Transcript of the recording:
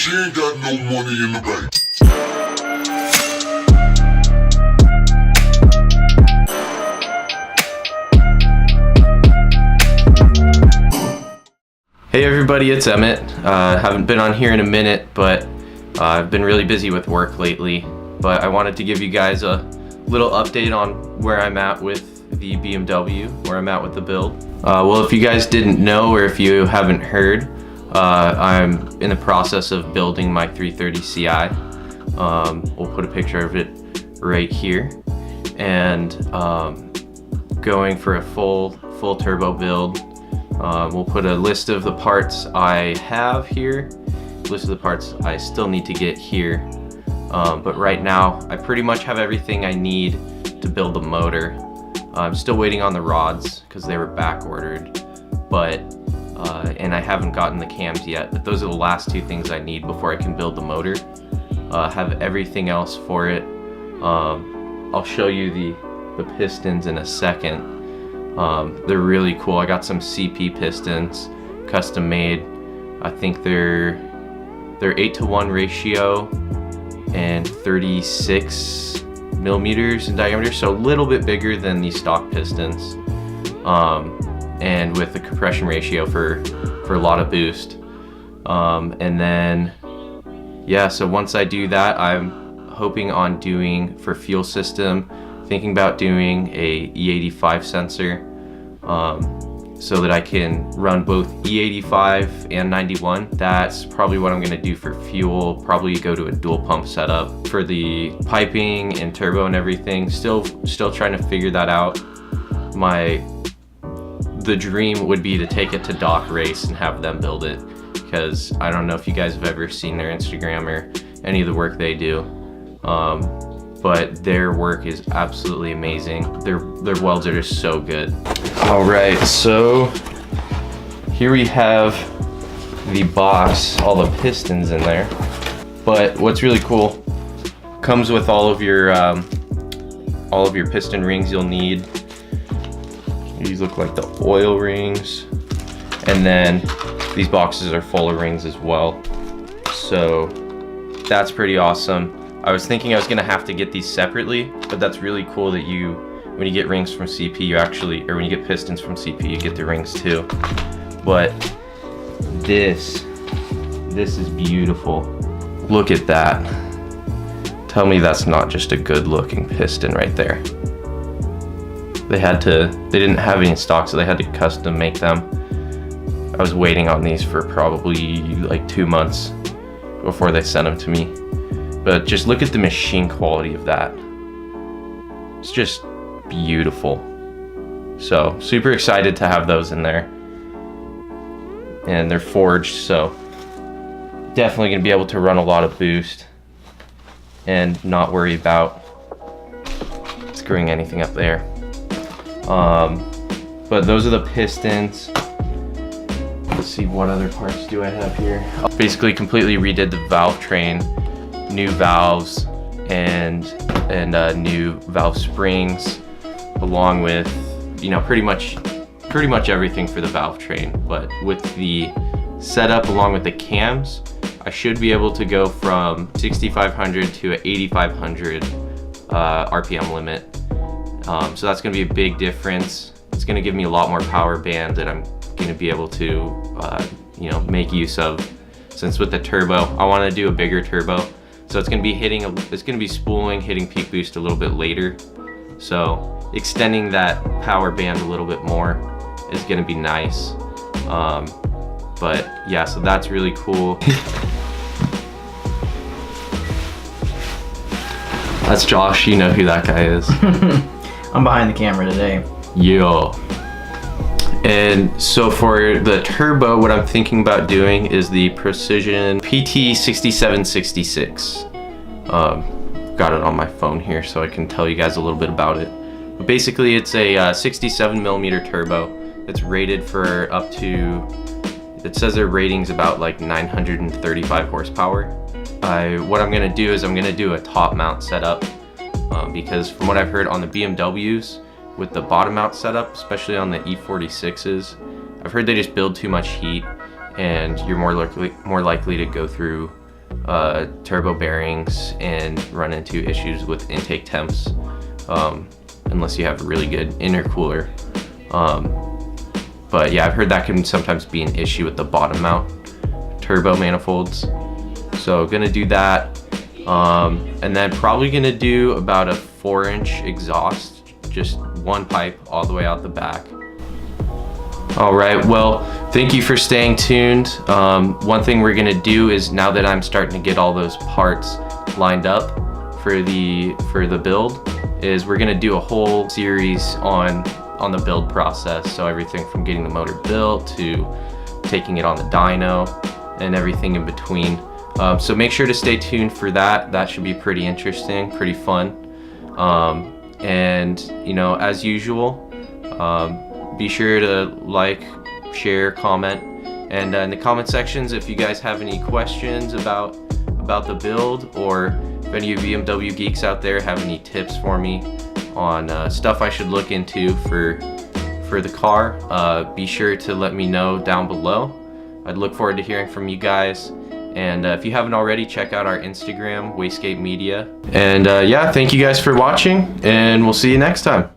She ain't got no money in the bank. Hey everybody, it's Emmett. Haven't been on here in a minute, but I've been really busy with work lately. But I wanted to give you guys a little update on where I'm at with the BMW, where I'm at with the build. Well, if you guys didn't know, or if you haven't heard, I'm in the process of building my 330 Ci. We'll put a picture of it right here, and going for a full turbo build. We'll put a list of the parts I have here, list of the parts I still need to get here. But right now, I pretty much have everything I need to build the motor. I'm still waiting on the rods because they were back ordered, and I haven't gotten the cams yet. But those are the last two things I need before I can build the motor. Have everything else for it. I'll show you the pistons in a second. They're really cool. I got some CP pistons, custom made. I think they're 8-to-1 ratio and 36 millimeters in diameter, so a little bit bigger than the stock pistons, and with the compression ratio for a lot of boost. And then yeah, so once I do that, I'm hoping on doing for fuel system, thinking about doing a E46 sensor, so that I can run both E45 and 91. That's probably what I'm gonna do for fuel. Probably go to a dual pump setup. For the piping and turbo and everything, still trying to figure that out. The dream would be to take it to Dock Race and have them build it, because I don't know if you guys have ever seen their Instagram or any of the work they do. But their work is absolutely amazing. Their welds are just so good. All right, so here we have the box, all the pistons in there. But what's really cool, comes with all of your piston rings you'll need. These look like the oil rings, and then these boxes are full of rings as well. So that's pretty awesome. I was thinking I was gonna have to get these separately, but that's really cool that when you get rings from CP, or when you get pistons from CP, you get the rings too. But this is beautiful. Look at that. Tell me that's not just a good looking piston right there. They didn't have any in stock, so they had to custom make them. I was waiting on these for probably like 2 months before they sent them to me. But just look at the machine quality of that. It's just beautiful. So super excited to have those in there. And they're forged, so definitely gonna be able to run a lot of boost and not worry about screwing anything up there. But those are the pistons. Let's see, what other parts do I have here? Basically completely redid the valve train. New valves and new valve springs, along with pretty much everything for the valve train. But with the setup along with the cams, I should be able to go from 6,500 to an 8,500 RPM limit. So that's going to be a big difference. It's going to give me a lot more power band that I'm going to be able to make use of. Since with the turbo, I want to do a bigger turbo. So it's going to be spooling, hitting peak boost a little bit later. So extending that power band a little bit more is going to be nice. But yeah, so that's really cool. That's Josh, you know who that guy is. I'm behind the camera today. Yo. And so for the turbo, what I'm thinking about doing is the Precision PT6766. Got it on my phone here so I can tell you guys a little bit about it. But basically it's a 67 millimeter turbo. It's rated for up to, it says their rating's about like 935 horsepower. What I'm gonna do is I'm gonna do a top mount setup, because from what I've heard on the BMWs, with the bottom mount setup, especially on the E46s, I've heard they just build too much heat and you're more likely to go through turbo bearings and run into issues with intake temps, unless you have a really good intercooler. But yeah, I've heard that can sometimes be an issue with the bottom mount turbo manifolds. So gonna do that, and then probably gonna do about a 4-inch exhaust, just one pipe all the way out the back. All right, well, thank you for staying tuned. One thing we're gonna do is, now that I'm starting to get all those parts lined up for the build, is we're gonna do a whole series on the build process. So everything from getting the motor built to taking it on the dyno and everything in between. So make sure to stay tuned for that. That should be pretty interesting, pretty fun. And you know, as usual, be sure to like, share, comment, and in the comment sections, if you guys have any questions about the build, or if any of you BMW geeks out there have any tips for me on stuff I should look into for the car, be sure to let me know down below. I'd look forward to hearing from you guys. And if you haven't already, check out our Instagram, Wastegate Media. And yeah, thank you guys for watching, and we'll see you next time.